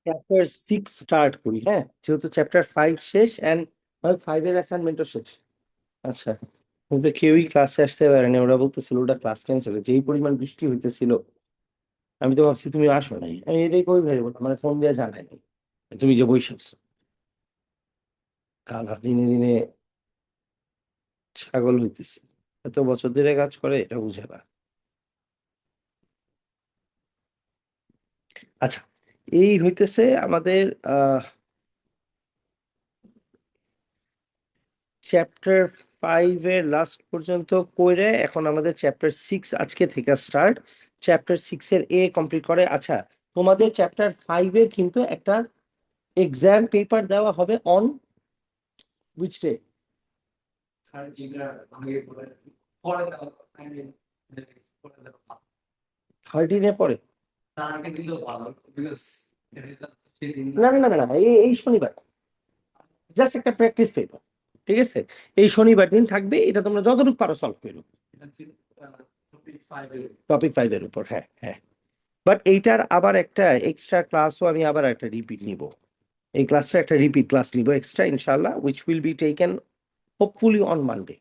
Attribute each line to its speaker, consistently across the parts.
Speaker 1: Chapter 6 start করি, হ্যাঁ, যেহেতু চ্যাপ্টার 5 শেষ এন্ড 5 এর অ্যাসাইনমেন্টও শেষ। আচ্ছা, কিন্তু কেউই ক্লাসে আসতে পারেনি, ওরা বলতেছিল ওটা ক্লাস ক্যান্সেল, যেই পরিমাণ বৃষ্টি হইতেছিল। আমি তো ভাবছি তুমি আসো নাই, আমি এটাই কই ভাই বললাম, মানে ফোন দিয়ে জানাই নাই তুমি যে বসে আছো। কাল দিনে দিনে ছাগল হইতেছে, এত বছর ধরে কাজ করে এটা বুঝে না। আচ্ছা, এই হইতেছে আমাদের চ্যাপ্টার 5 এর লাস্ট পর্যন্ত করে, এখন আমাদের চ্যাপ্টার 6 আজকে থেকে স্টার্ট। চ্যাপ্টার 6 এর এ কমপ্লিট করে। আচ্ছা, তোমাদের চ্যাপ্টার 5 এর কিন্তু একটা এক্সাম পেপার দেওয়া হবে অন উইচ ডে? 13-এ পরে? না না না না না, এই শনিবার, জাস্ট একটা প্র্যাকটিস পেপার, ঠিক আছে? এই শনিবার দিন থাকবে, এটা তোমরা যতটুকু পারো সলভ করো। টপিক 5 এর উপর, হ্যাঁ হ্যাঁ। বাট এইটার আবার একটা এক্সট্রা ক্লাসও আমি আবার একটা রিপিট নিব। এই ক্লাসটা একটা রিপিট ক্লাস নিব এক্সট্রা ইনশাআল্লাহ, which will be taken hopefully on Monday.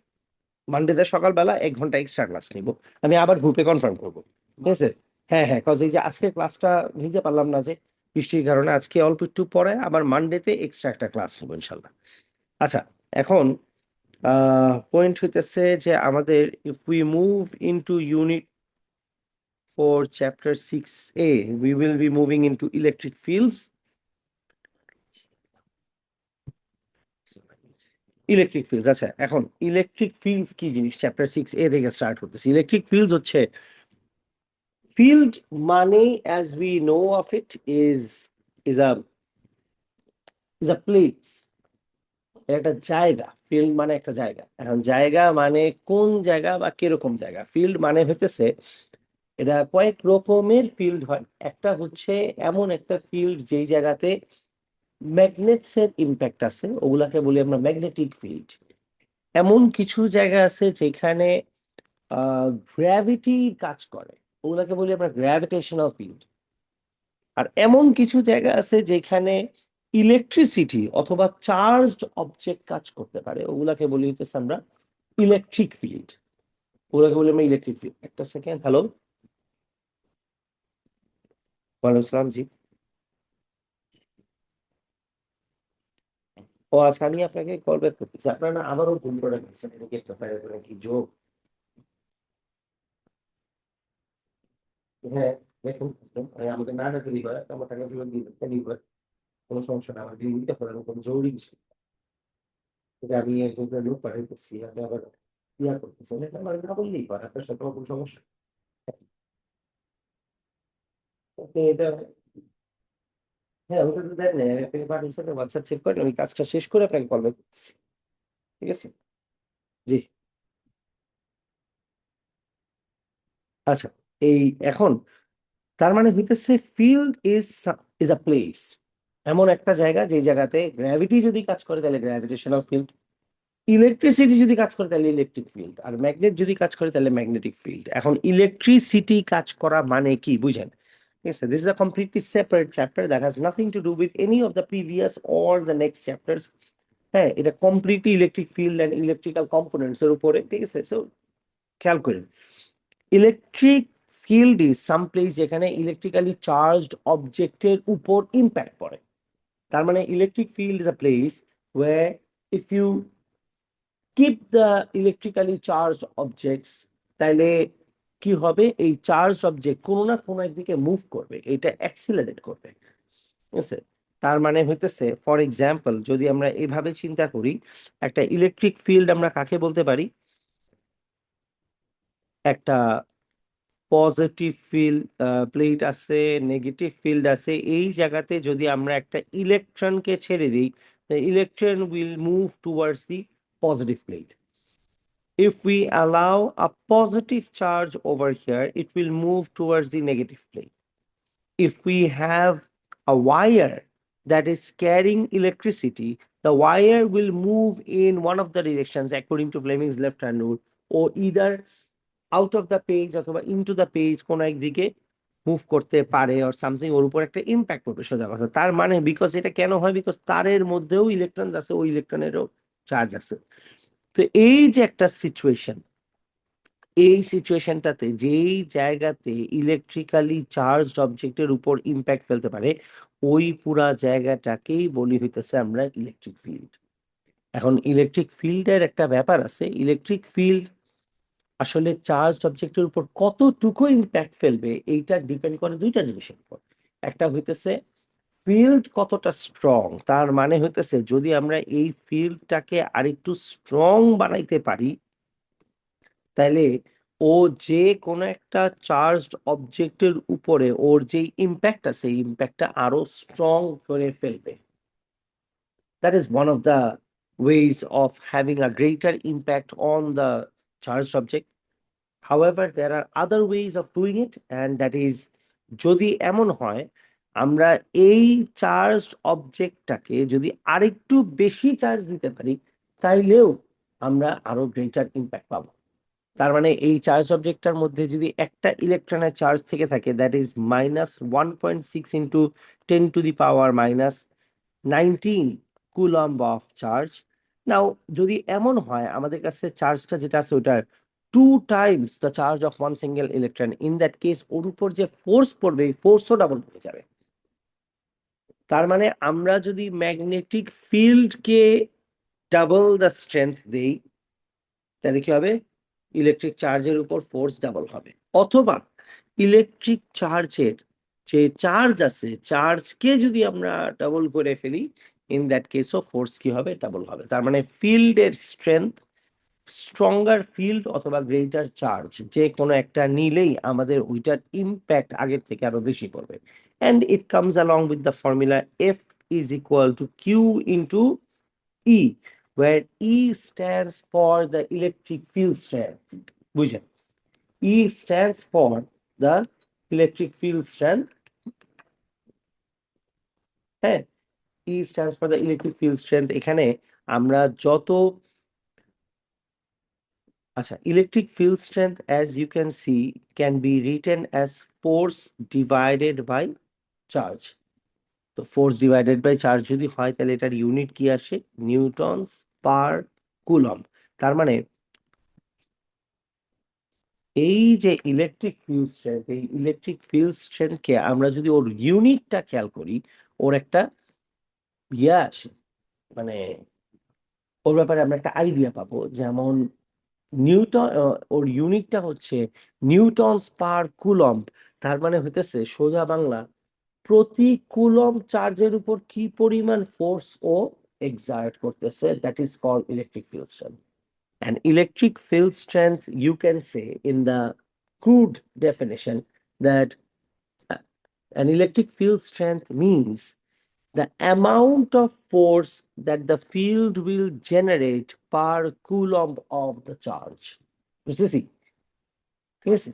Speaker 1: মানডেতে সকালবেলা 1 ঘন্টা এক্সট্রা ক্লাস নিব। আমি আবার গ্রুপে কনফার্ম করবো, ঠিক আছে? হ্যাঁ হ্যাঁ, কজ এই যে আজকে ক্লাসটা নিতে পারলাম না যে বৃষ্টির কারণে, আজকে অল্প একটু পরে আবার মানডেতে এক্সট্রা একটা ক্লাস নেবো ইনশাল্লাহ। আচ্ছা, এখন পয়েন্ট হইতেছে যে আমাদের if we move into unit for chapter 6A, we will be moving into electric fields. Electric fields, আচ্ছা, এখন ইলেকট্রিক ফিল্ডস কি জিনিস চ্যাপ্টার 6A থেকে স্টার্ট করতেছি। ইলেকট্রিক ফিল্ডস হচ্ছে, ফিল্ড মানে as we know of it is is a is a place, একটা জায়গা। ফিল্ড মানে একটা জায়গা। এখন জায়গা মানে কোন জায়গা বা কিরকম জায়গা? ফিল্ড মানে হইতেছে, এটা কয়েক রকমের ফিল্ড হয়। একটা হচ্ছে এমন একটা ফিল্ড যেই জায়গাতে ম্যাগনেটস এর ইম্প্যাক্ট আছে, ওগুলাকে বলি আমরা ম্যাগনেটিক ফিল্ড। এমন কিছু জায়গা আছে যেখানে গ্র্যাভিটি কাজ করে, ওগুলাকে বলি আমরা গ্র্যাভিটেশনাল ফিল্ড। আর এমন কিছু জায়গা আছে যেখানে ইলেকট্রিসিটি অথবা চার্জড অবজেক্ট কাজ করতে পারে, ওগুলাকে বলি হচ্ছে আমরা ইলেকট্রিক ফিল্ড। ওগুলাকে বলি আমরা ইলেকট্রিক ফিল্ড। একটা সেকেন্ড, হ্যালো, ওয়ালাইকুম আসসালাম, জি। ও আচ্ছা, আমি আপনাকে কল ব্যাক করতেছি, আপনারা না আবারও ভুল করে দিচ্ছেন, এটা কি একটা কি যোগ? হ্যাঁ, দেখুন, আমাকে না ডাকে দিবা, আমার টাকা ফেরত দিবে, কোনো সমস্যা না, আমার দিয়ে দিতে পারেন, কোনো জরুরি কিছু। এটা আমি একজনকে লোক পাঠাইতেছি, আপনি আবার ইয়া করতেছেন, এটা আমার না বললেই পারে, আপনার সাথে আমার কোনো সমস্যা নেই। আপনি এটা, হ্যাঁ, ওটা তো দেন না, আপনাকে পাঠিয়েছেন, হোয়াটসঅ্যাপ চেক করেন, আমি কাজটা শেষ করে আপনাকে কল ব্যাক করতেছি, ঠিক আছে? জি। আচ্ছা, এই এখন তার মানে হইতেছে field is is a place, এমন একটা জায়গা যে জায়গাতে গ্র্যাভিটি যদি কাজ করে তাহলে গ্র্যাভিটেশনাল ফিল্ড, ইলেকট্রিসিটি যদি কাজ করে তাহলে ইলেকট্রিক ফিল্ড, আর ম্যাগনেট যদি কাজ করে তাহলে ম্যাগনেটিক ফিল্ড। এখন ইলেকট্রিসিটি কাজ করা মানে কি বুঝেন? ঠিক আছে, this is a completely separate chapter that has nothing to do with any of the previous or the next chapters. হ্যাঁ, এটা completely electric field and electrical components এর উপরে, ঠিক আছে? সো খেয়াল করেন, electric field is some place যেখানে electrically charged অবজেক্টের উপর ইম্প্যাক্ট পড়ে। তার মানে electric field is a place way if you keep the electrically charge objects, তাইলে কি হবে? এই চার্জ অবজেক্ট কোনো না কোনো একদিকে মুভ করবে, এটা অ্যাক্সিলারেট করবে, ঠিক আছে? তার মানে হইতেছে, ফর এক্সাম্পল, যদি আমরা এভাবে চিন্তা করি, একটা ইলেকট্রিক ফিল্ড আমরা কাকে বলতে পারি? একটা পজিটিভ ফিল্ড প্লেট আছে, নেগেটিভ ফিল্ড আছে, এই জায়গাতে যদি আমরা একটা ইলেকট্রনকে ছেড়ে দিই, the electron will move towards the positive plate. If we allow a positive charge over here, it will move towards the negative plate. If we have a wire that is carrying electricity, the wire will move in one of the directions according to Fleming's left-hand rule, or either out of the page অথবা into the page কোনো একদিকে move করতে পারে or something, ওর উপর একটা impact পড়বে সোজা কথা। তার মানে বিকজ এটা কেন হয়, বিকজ তারের মধ্যেও ইলেকট্রন আছে, ওই ইলেকট্রনেরও চার্জ আছে। তো এই যে একটা সিচুয়েশন, এই সিচুয়েশনটাতে যেই জায়গাতে ইলেকট্রিক্যালি চার্জড অবজেক্টের উপর ইম্প্যাক্ট ফেলতে পারে, ওই পুরা জায়গাটাকেই বলি হইতেছে আমরা ইলেকট্রিক ফিল্ড। এখন ইলেকট্রিক ফিল্ডের একটা ব্যাপার আছে, ইলেকট্রিক ফিল্ড আসলে চার্জ সাবজেক্টের উপর কতটুকু ইম্প্যাক্ট ফেলবে এইটা ডিপেন্ড করে দুইটা জিনিসের উপর। একটা হইতেছে ফিল্ড কতটা স্ট্রং, তার মানে হইতেছে যদি আমরা এই ফিল্ডটাকে আরেকটু স্ট্রং বানাইতে পারি, তাহলে ও যে কোনো একটা চার্জড অবজেক্টের উপরে ওর যে ইম্প্যাক্ট আছে, এই ইম্প্যাক্টটা আরো স্ট্রং করে ফেলবে। That is one of the ways of having a greater impact on the charged object. However, there are other ways of doing it, and that is যদি এমন হয় আমরা এই চার্জড অবজেক্টটাকে যদি আরেকটু বেশি চার্জ দিতে পারি, তাইলেও আমরা আরো গ্রেটার ইম্প্যাক্ট পাবো। তার মানে এই চার্জ অবজেক্টটার মধ্যে যদি একটা ইলেকট্রনের চার্জ থেকে থাকে, that is -1.6 into 10⁻⁻19 coulomb of charge. Now যদি এমন হয় আমাদের কাছে চার্জটা যেটা আছে ওটার 2 times the charge of one single electron, in that case ওর উপর যে ফোর্স পড়বে এই ফোর্সও ডাবল হয়ে যাবে। তার মানে আমরা যদি ম্যাগনেটিক ফিল্ডকে ডাবল দ্য স্ট্রেংথ দেই, তাহলে কি হবে, ইলেকট্রিক চার্জের উপর ফোর্স ডাবল হবে। অথবা ইলেকট্রিক চার্জের যে চার্জ আছে, চার্জকে যদি আমরা ডাবল করে ফেলি, ইন দ্যাট কেসও ফোর্স কি হবে, ডাবল হবে। তার মানে ফিল্ডের স্ট্রেংথ, স্ট্রঙ্গার ফিল্ড অথবা গ্রেটার চার্জ যে কোনো একটা নিলেই আমাদের ওইটার ইম্প্যাক্ট আগের থেকে আরো বেশি পড়বে। And it comes along with the formula F is equal to Q into E, where E stands for the electric field strength. বুঝলেন? E stands for the electric field strength. হ্যাঁ, E stands for the electric field strength। এখানে আমরা যত, আচ্ছা, electric field strength as you can see can be written as force divided by charge। তো force divided by charge যদি হয় তাহলে এটার ইউনিট কি আসে, নিউটনস পার কুলম্ব। তার মানে এই যে ইলেকট্রিক ফিল্ড স্ট্রেংথ, এই ইলেকট্রিক ফিল্ড স্ট্রেংথকে আমরা যদি ওর ইউনিটটা খেয়াল করি, ওর একটা ইয়ে আসে, মানে ওর ব্যাপারে আমরা একটা আইডিয়া পাবো। যেমন নিউটন, ওর ইউনিটটা হচ্ছে নিউটনস পার কুলম্ব। তার মানে হইতেছে সোজা বাংলা, প্রতি কুলম্ব চার্জের উপর কি পরিমাণ ফোর্স ও এক্সার্ট করতেছে, that is called electric field strength. And electric field strength, you can say in the crude definition that uh, an electric field strength means the amount of force that the field will generate per coulomb of the charge. বুঝতেছি? ঠিক আছে,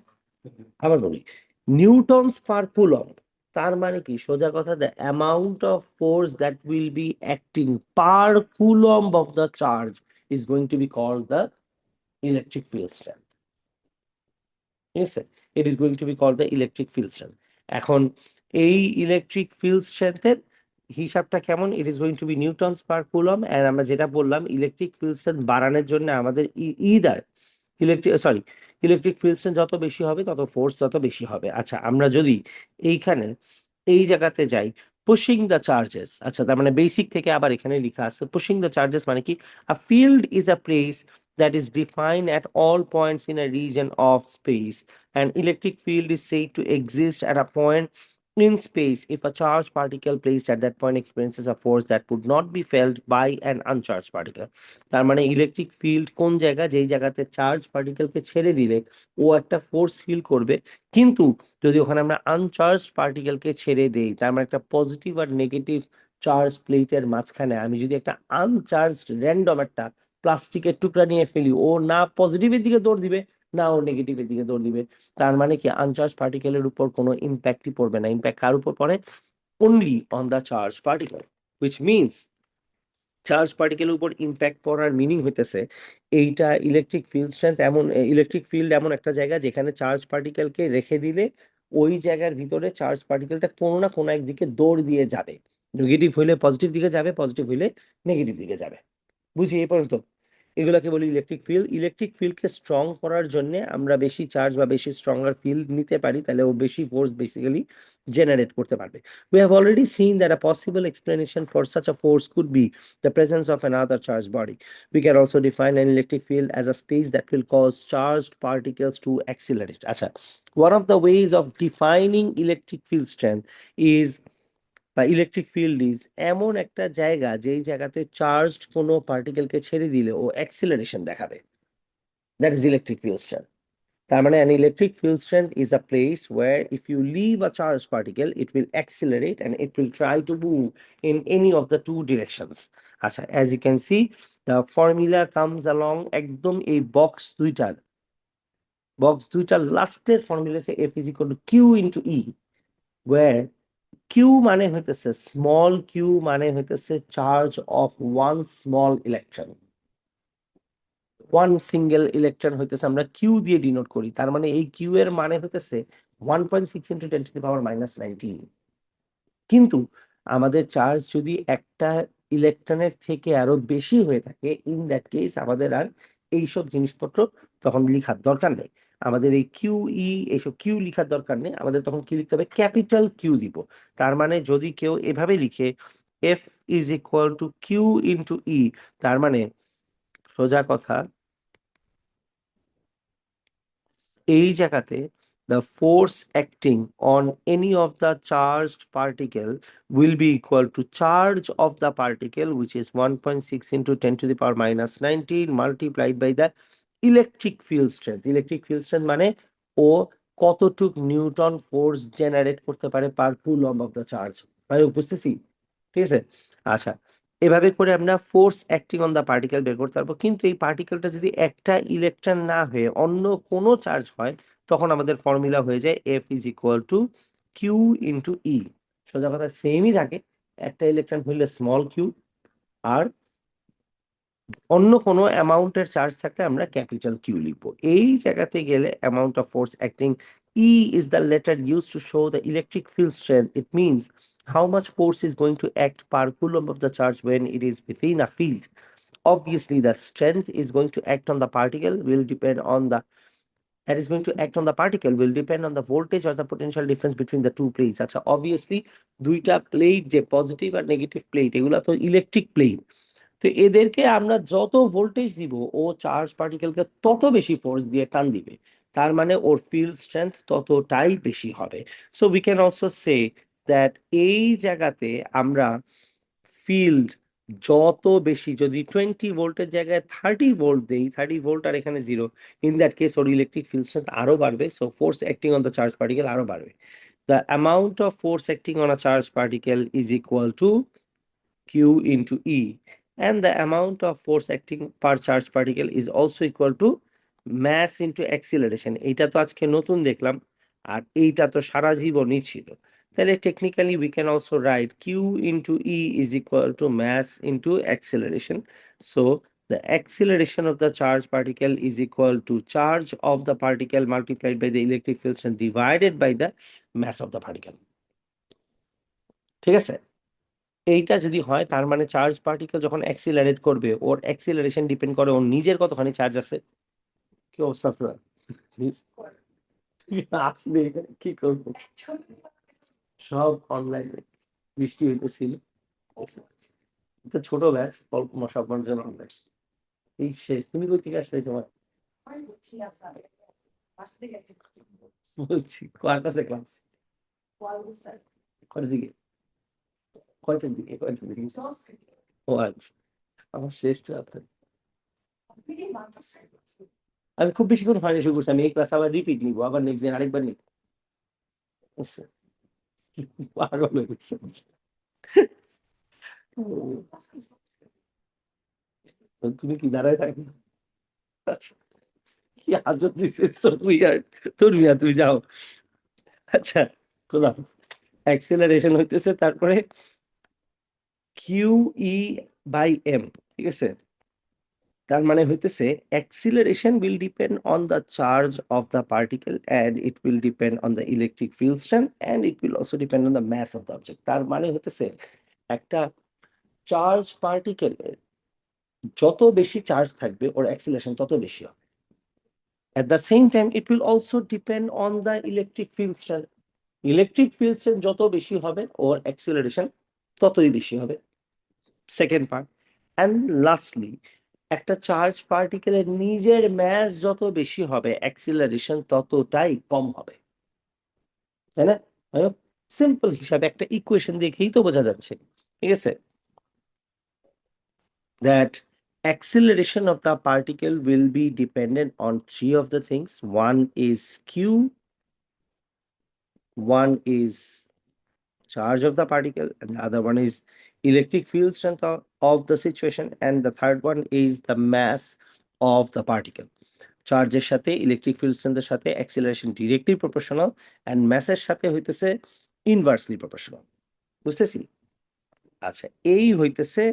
Speaker 1: আবার বলি, Newton's পার coulomb, তার মানে কি সোজা কথা, the amount of force that will be acting per coulomb of the charge is going to be called the electric field strength. ঠিক আছে, it is going to be called the electric field strength. এখন এই electric field স্ট্রেংথের হিসাবটা কেমন, it is going to be newtons per coulomb. And আমরা যেটা বললাম ইলেকট্রিক ফিল্ড স্ট্রেংথ বাড়ানোর জন্য আমাদের ইদার ইলেকট্রিক ফিল্ড স্ট্রেংথ যত বেশি হবে তত ফোর্স তত বেশি হবে। আচ্ছা, আমরা যদি এইখানে এই জায়গাতে যাই, পুশিং দ্য চার্জেস, আচ্ছা তার মানে বেসিক থেকে আবার এখানে লেখা আছে পুশিং দ্য চার্জেস মানে কি, a field is a place that is defined at all points in a region of space. An electric field is said to exist at a point in space if a charged particle placed at that point experiences a force that would not be felt by an uncharged particle. তার মানে electric field কোন জায়গা, যেই জায়গাতে charge পার্টিকেলকে ছেড়ে দিলে ও একটা force feel করবে, কিন্তু যদি ওখানে আমরা আনচার্জ পার্টিকেলকে ছেড়ে দেই, তার মানে একটা পজিটিভ আর নেগেটিভ চার্জ প্লেটের মাঝখানে আমি যদি একটা আনচার্জ র্যান্ডম একটা প্লাস্টিকের টুকরা নিয়ে ফেলি, ও না পজিটিভের দিকে দৌড় দিবে না ও নেগেটিভের দিকে দৌড় দিবে। তার মানে কি আনচার্জ পার্টিকেলের উপর কোনো ইম্প্যাক্টই পড়বে না। ইম্প্যাক্ট কার উপর পড়ে, only on the charge particle, which means charge পার্টিকেলের উপর ইম্প্যাক্ট পড়ার মিনিং হইতেছে এইটা ইলেকট্রিক ফিল্ড স্ট্রেংথ এমন, ইলেকট্রিক ফিল্ড এমন একটা জায়গা যেখানে চার্জ পার্টিকেলকে রেখে দিলে ওই জায়গার ভিতরে চার্জ পার্টিকেলটা কোনো না কোনো একদিকে দৌড় দিয়ে যাবে। নেগেটিভ হইলে পজিটিভ দিকে যাবে, পজিটিভ হইলে নেগেটিভ দিকে যাবে। বুঝি এই পর্যন্ত? এগুলাকে বলি ইলেকট্রিক ফিল্ড। ইলেকট্রিক ফিল্ডকে স্ট্রং করার জন্য আমরা বেশি চার্জ বা বেশি স্ট্রঙ্গার ফিল্ড নিতে পারি, তাহলে ও বেশি ফোর্স বেসিক্যালি জেনারেট করতে পারবে। We have already seen that a possible explanation for such a force could be the presence of another charged body. We can also define an electric field as a space that will cause charged particles to accelerate. আচ্ছা, one of the ways of defining electric field strength is বা electric field is এমন একটা জায়গা যেই জায়গাতে charged কোনো পার্টিকেলকে ছেড়ে দিলে ও অ্যাক্সিলারেশন দেখাবে, that is electric field strength. তার মানে an electric field strength is a place where if you leave a charged particle it will accelerate and it will try to move in any of the two directions. আচ্ছা, as you can see the formula comes along একদম এই box দুইটার লাস্টের formula আছে F is equal to Q into E, where Q মানে হইতেছে small Q মানে হইতেছে charge of one small electron. One single electron হইতেছে আমরা কিউ দিয়ে ডিনোট করি, তার মানে এই কিউ এর মানে হইতেছে 1.6 ইন্টু 10⁻⁻19। কিন্তু আমাদের চার্জ যদি একটা ইলেকট্রনের থেকে আরো বেশি হয়ে থাকে, ইন দ্যাট কেস আমাদের আর এইসব জিনিসপত্র তখন লিখার দরকার নেই। আমাদের এই কিউ ই এইসব কিউ লিখার দরকার নেই, আমাদের তখন কি লিখতে হবে, ক্যাপিটাল কিউ দিব। তার মানে যদি কেউ এভাবে লিখে F is equal to Q into E, তার মানে সোজা কথা এই জায়গাতে the force acting on any of the charged particle will be equal to charge of the particle, which is 1.6 into 10⁻⁻19 multiplied by the electric field strength. Electric field strength মানে ও কতটুক Newton force generate করতে পারে পার coulomb of the charge. আমি বুঝতেছি? ঠিক আছে। আচ্ছা, এভাবে করে আমরা force acting on the particle বের করতে পারবো। কিন্তু এই পার্টিকেলটা যদি একটা ইলেকট্রন না হয়ে অন্য কোনো চার্জ হয়, তখন আমাদের ফর্মুলা হয়ে যায় F is equal to Q into E. সোজা কথা সেমই থাকে, একটা ইলেকট্রন হইলে স্মল কিউ, আর অন্য কোনো অ্যামাউন্টের চার্জ থাকলে আমরা ক্যাপিটাল কিউ লিখবো। এই জায়গাতে গেলে amount of force acting, E is the letter used to show the electric field strength. It means how much force is going to act per coulomb of the charge when it is within a field. Obviously, the strength is going to act on the particle will depend on the that is going to act on the particle will depend on the voltage or the potential difference between the two plates. আচ্ছা, obviously দুইটা plate যে positive আর negative plate, এগুলা তো electric plate. তো এদেরকে আমরা যত voltage দিব ও চার্জ পার্টিকেলকে তত বেশি ফোর্স দিয়ে টান দিবে, তার মানে ওর ফিল্ড স্ট্রেংথ ততটাই বেশি হবে। So we can also say that এই জায়গাতে আমরা ফিল্ড যত বেশি, যদি 20 ভোল্টের জায়গায় 30 ভোল্ট দেই, 30 ভোল্ট আর এখানে 0, in that case or electric field strength আরো বাড়বে, so force acting on the charge particle আরো বাড়বে। The amount of force acting on a charge particle is equal two Q into E, and the amount of force acting per charged particle is also equal to mass into acceleration. এইটা তো আজকে নতুন দেখলাম, আর এইটা তো সারা জীবনই ছিল। তাহলে technically we can also write Q into E is equal to mass into acceleration. So the acceleration of the charged particle is equal to charge of the particle multiplied by the electric field strength divided by the mass of the particle. ঠিক আছে? এইটা যদি হয় তার মানে charge particle যখন accelerate করবে, ওর acceleration depend করে ওর নিজের কতখানি চার্জ আছে। কি অবস্থা আপনার? আসলে কি করবো, সব অনলাইনে, বৃষ্টি হইতেছিল তো ছোট ব্যাচ, অল্প সব মানুষজন অনলাইন। এই শেষ, তুমি কই থেকে আসলে তোমার? বলছি কার কাছে ক্লাস? কয়টার দিকে? কয়টার দিকে? ও আচ্ছা, আমার শেষ তো আপনার। আমি খুব বেশিক্ষণ হয়নি শুরু করছি, আমি এই ক্লাস আবার রিপিট নিবো, আবার নেক্সট দিন আরেকবার নিবো। বুঝছো? পাগল হয়ে গেছে। তুমি কি দাঁড়ায় থাকবে? আচ্ছা, কি আজব দিছে, সো উইয়ার্ড। তোর মিয়া তুমি যাও। আচ্ছা, খোলা অ্যাক্সেলারেশন হইতেছে তারপরে কিউ ই বাই এম, ঠিক আছে। তার মানে হইতেছে acceleration will depend on the charge of the particle and it will depend on the electric field strength and it will also depend on the mass of the object। তার মানে হইতেছে একটা charge পার্টিকেলের যত বেশি চার্জ থাকবে ওর acceleration তত বেশি হবে। at the same time it will also depend on the electric field strength। Electric field strength যত বেশি হবে ওর অ্যাক্সিলারেশন ততই বেশি হবে, সেকেন্ড পার্ট। অ্যান্ড লাস্টলি একটা চার্জ পার্টিকেলের নিজের ম্যাস যত বেশি হবে অ্যাক্সিলারেশন ততটাই কম হবে, তাই না? সিম্পল হিসাবে একটা ইকুয়েশন দেখেই তো বোঝা যাচ্ছে, ঠিক আছে, that acceleration of the particle will be dependent on three of the things. One is q, one is charge of the particle, and the other one is electric field strength of the situation, and the third one is the mass of the particle। চার্জের সাথে electric field স্ট্রেংথের সাথে acceleration directly proportional and ম্যাসের সাথে হইতেছে inversely proportional. বুঝতেছি? আচ্ছা, এই হইতেছে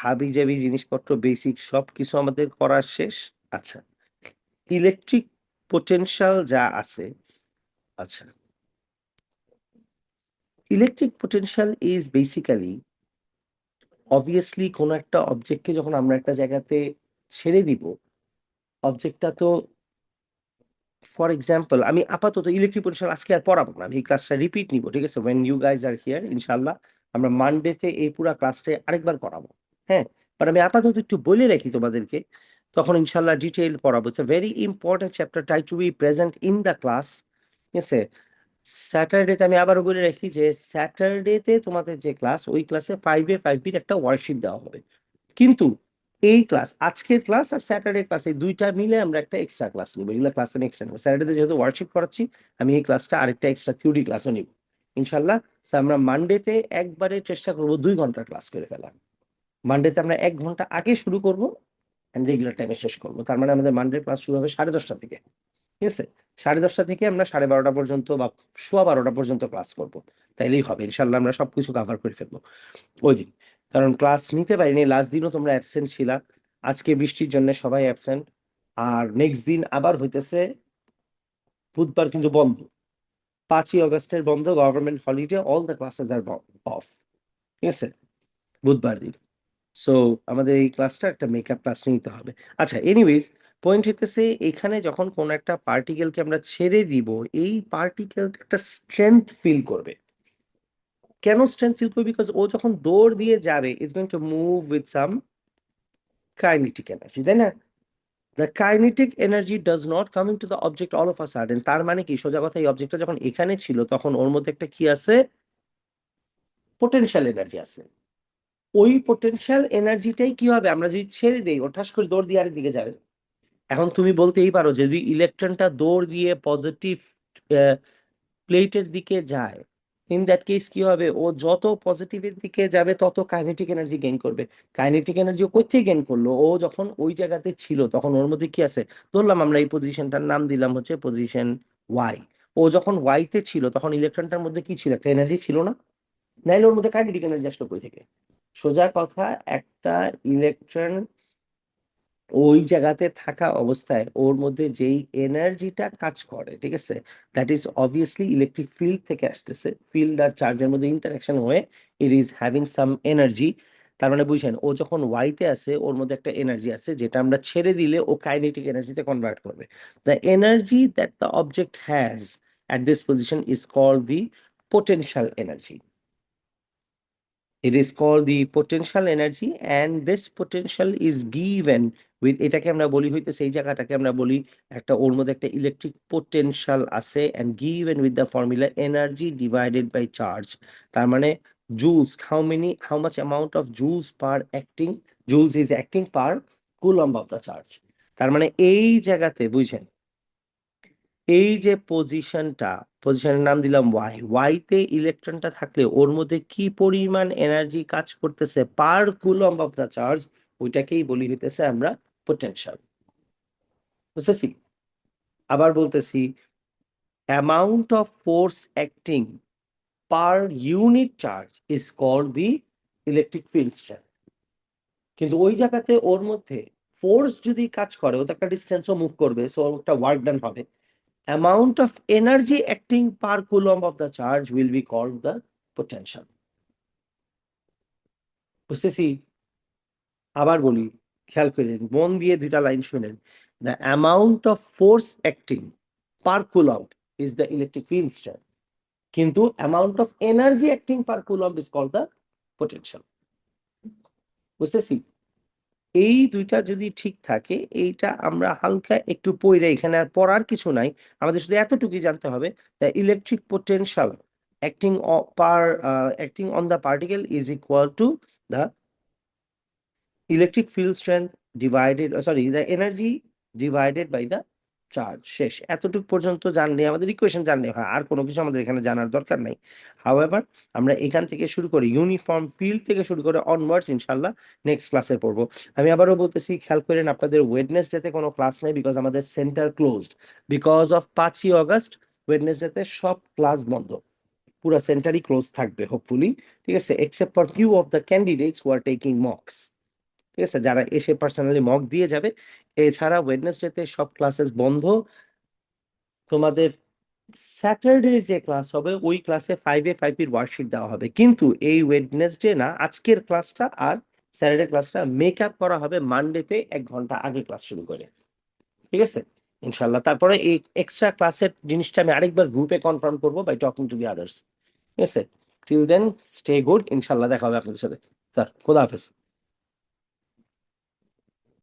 Speaker 1: হাবিজাবি জিনিসপত্র, বেসিক সব কিছু আমাদের করা শেষ। আচ্ছা, ইলেকট্রিক পোটেনশিয়াল যা আছে, আচ্ছা, electric potential is basically obviously কোনো একটা অবজেক্টকে যখন আমরা একটা জায়গাতে ছেড়ে দিব, অবজেক্টটা তো, ফর এক্সাম্পল আমি আপাতত ইলেকট্রিক পোটেনশিয়াল আজকে আর পড়াবো না, আমি এই ক্লাসটা রিপিট নিব, ঠিক আছে, when you guys are here ইনশাল্লাহ আমরা মানডেতে এই পুরো ক্লাসটা আরেকবার করাবো। হ্যাঁ, বাট আমি আপাতত একটু বলে রাখি তোমাদেরকে, তখন ইনশাল্লাহ ডিটেইল পড়াবো। It's a very important chapter, try to B present in the class, ঠিক আছে। স্যাটারডেতে আমি আবারও বলে রাখি যে স্যাটারডেতে তোমাদের যে ক্লাস, ওই ক্লাসে 5A 5Bর একটা ওয়ার্কশিট দেওয়া হবে, কিন্তু এই ক্লাস, আজকের ক্লাস আর স্যাটারডে ক্লাস, এই দুইটা মিলে আমরা একটা এক্সট্রা ক্লাস নিবো। এগুলো ক্লাস আমি এক্সট্রা নেবো। স্যাটারডে যেহেতু ওয়ার্কশিট করাচ্ছি, আমি এই ক্লাসটা আরেকটা এক্সট্রা থিওরি ক্লাসও নিব ইনশাল্লাহ। আমরা মানডেতে একবারে চেষ্টা করবো 2 ঘন্টার ক্লাস করে ফেলার। মানডেতে আমরা 1 ঘন্টা আগে শুরু করবো অ্যান্ড রেগুলার টাইমে শেষ করবো। তার মানে আমাদের মানডে ক্লাস শুরু হবে 10:30 থেকে, ঠিক আছে। 10:30 থেকে আমরা 12:30 পর্যন্ত বা 12:15 পর্যন্ত ক্লাস করবো, তাইলেই হবে ইনশাল্লাহ। আমরা সবকিছু কভার করে ফেলবো ওই দিন, কারণ ক্লাস নিতে পারিনি লাস্ট দিনও তোমরা অ্যাবসেন্ট ছিলা, আজকে বৃষ্টির জন্য সবাই অ্যাবসেন্ট। আর নেক্সট দিন আবার হইতেছে বুধবার, কিন্তু বন্ধ, 5ই অগস্টের বন্ধ, government holiday, all the classes are off, ঠিক আছে, বুধবার দিন। সো আমাদের এই ক্লাসটা একটা মেকআপ ক্লাস নিতে হবে। আচ্ছা, এনিওয়েজ, পয়েন্ট হইতেছে এখানে যখন কোন একটা পার্টিকেলকে আমরা ছেড়ে দিব, এই পার্টিকেল একটা স্ট্রেংথ ফিল করবে। কেন স্ট্রেংথ ফিল করবে? বিকজ ও যখন দৌড় দিয়ে যাবে, it's going to move with some kinetic energy, তাই না? The kinetic energy does not come into the object all of a sudden. তার মানে কি, সোজা কথা, এই অবজেক্টটা যখন এখানে ছিল তখন ওর মধ্যে একটা কি আছে, পোটেনশিয়াল এনার্জি আছে। ওই পোটেনশিয়াল এনার্জিটাই কি হবে, আমরা যদি ছেড়ে দেই, ও ঠাস করে দৌড় দিয়ে আরেক দিকে যাবে। এখন তুমি বলতেই পারো যে যদি ইলেকট্রনটা দৌড় দিয়ে পজিটিভ প্লেটের দিকে যায়, ইন দ্যাট কেস কি হবে, ও যত পজিটিভের দিকে যাবে তত কাইনেটিক এনার্জি গেইন করবে। কাইনেটিক এনার্জি ও কোথেকে গেইন করলো, ও যখন ওই জায়গাতে ছিল তখন ওর মধ্যে কি আছে, ধরলাম আমরা এই পজিশনটার নাম দিলাম হচ্ছে পজিশন ওয়াই। ও যখন ওয়াইতে ছিল তখন ইলেকট্রনটার মধ্যে কি ছিল, একটা এনার্জি ছিল না? নাইলে ওর মধ্যে কাইনেটিক এনার্জি আসলো কই থেকে? সোজা কথা, একটা ইলেকট্রন ওই জায়গাতে থাকা অবস্থায় ওর মধ্যে যেই এনার্জিটা কাজ করে, ঠিক আছে, that is obviously electric field থেকে আসতেছে। ফিল্ড আর চার্জের মধ্যে ইন্টারাকশন হয়ে it is having some energy. তার মানে বুঝছেন, ও যখন ওয়াইতে আছে ওর মধ্যে একটা এনার্জি আছে যেটা আমরা ছেড়ে দিলে ও কাইনেটিক এনার্জিতে কনভার্ট করবে। The energy that the object has at this position is called the potential energy. It is called the potential energy, and this potential is given with, এটাকে আমরা বলি হইতেছে, এই জায়গাটাকে আমরা বলি একটা, ওর মধ্যে একটা ইলেকট্রিক পোটেনশিয়াল আছে, and given with the formula energy divided by charge। তার মানে joules, how much amount of joules per acting, joules is acting per coulomb of the charge। তার মানে এই জায়গাতে বুঝেন, এই যে পজিশনের নাম দিলাম ওয়াই, ওয়াইতে ইলেকট্রনটা থাকলে ওর মধ্যে কি পরিমাণ এনার্জি কাজ করতেছে per coulomb of the charge, ওইটাকেই বলি হইতেছে আমরা পোটেনশিয়াল। বুঝতেছি? আবার বলতেছি, amount of force acting per unit charge is called the electric field strength. কিন্তু ওই জায়গাতে ওর মধ্যে ফোর্স যদি কাজ করে ও তো একটা ডিস্টেন্সও মুভ করবে, সো একটা ওয়ার্ক ডান হবে। Amount of energy acting per coulomb of the charge will be called the potential. বুঝতেছি? আবার বলি, খেয়াল করেন, মন দিয়ে দুইটা লাইন শুনেন। The amount of force acting per coulomb is the electric field strength, কিন্তু amount of energy acting per coulomb is called the potential. বুঝতেছি? এই দুইটা যদি ঠিক থাকে, এইটা আমরা হালকা একটু পড়ে, এখানে আর পড়ার কিছু নাই, আমাদের শুধু এতটুকুই জানতে হবে, the electric potential acting per acting on the particle is equal to the electric field strength divided, sorry, the energy divided by the charge. শেষ। এতটুকু পর্যন্ত জানলে আমাদের ইকুয়েশন জানলে হয়, আর কোনো কিছু আমাদের এখানে জানার দরকার নাই। হাউএভার, আমরা এখান থেকে শুরু করি, ইউনিফর্ম ফিল্ড থেকে শুরু করে অনওয়ার্ডস ইনশাল্লাহ নেক্সট ক্লাসে পড়বো। আমি আবারও বলতেছি, খেয়াল করেন, আপনাদের ওয়েডনেসডেতে কোনো ক্লাস নেই, বিকজ আমাদের সেন্টার ক্লোজড, বিকজ অফ 5ই অগস্ট। ওয়েডনেসডেতে সব ক্লাস বন্ধ, পুরো সেন্টারই ক্লোজ থাকবে হোপফুলি। ঠিক আছে, except for few of the candidates who are taking Mox. ঠিক আছে, যারা এসে পার্সোনালি মক দিয়ে যাবে। এছাড়া ওয়েডনেসডেতে সব ক্লাসেস বন্ধ। তোমাদের স্যাটারডে যে ক্লাস হবে, ওই ক্লাসে 5A 5P ওয়ার্কশিট দেওয়া হবে, কিন্তু এই ওয়েডনেসডে না, আজকের ক্লাসটা আর স্যাটারডে ক্লাসটা মেক আপ করা হবে মানডেতে 1 ঘন্টা আগে ক্লাস শুরু করে। ঠিক আছে, ইনশাল্লাহ। তারপরে এই এক্সট্রা ক্লাসের জিনিসটা আমি আরেকবার গ্রুপে কনফার্ম করবো by talking to the others. ঠিক আছে, টিল দেন স্টে গুড, ইনশাল্লাহ দেখা হবে আপনাদের সাথে। স্যার, খোদা হাফেজ।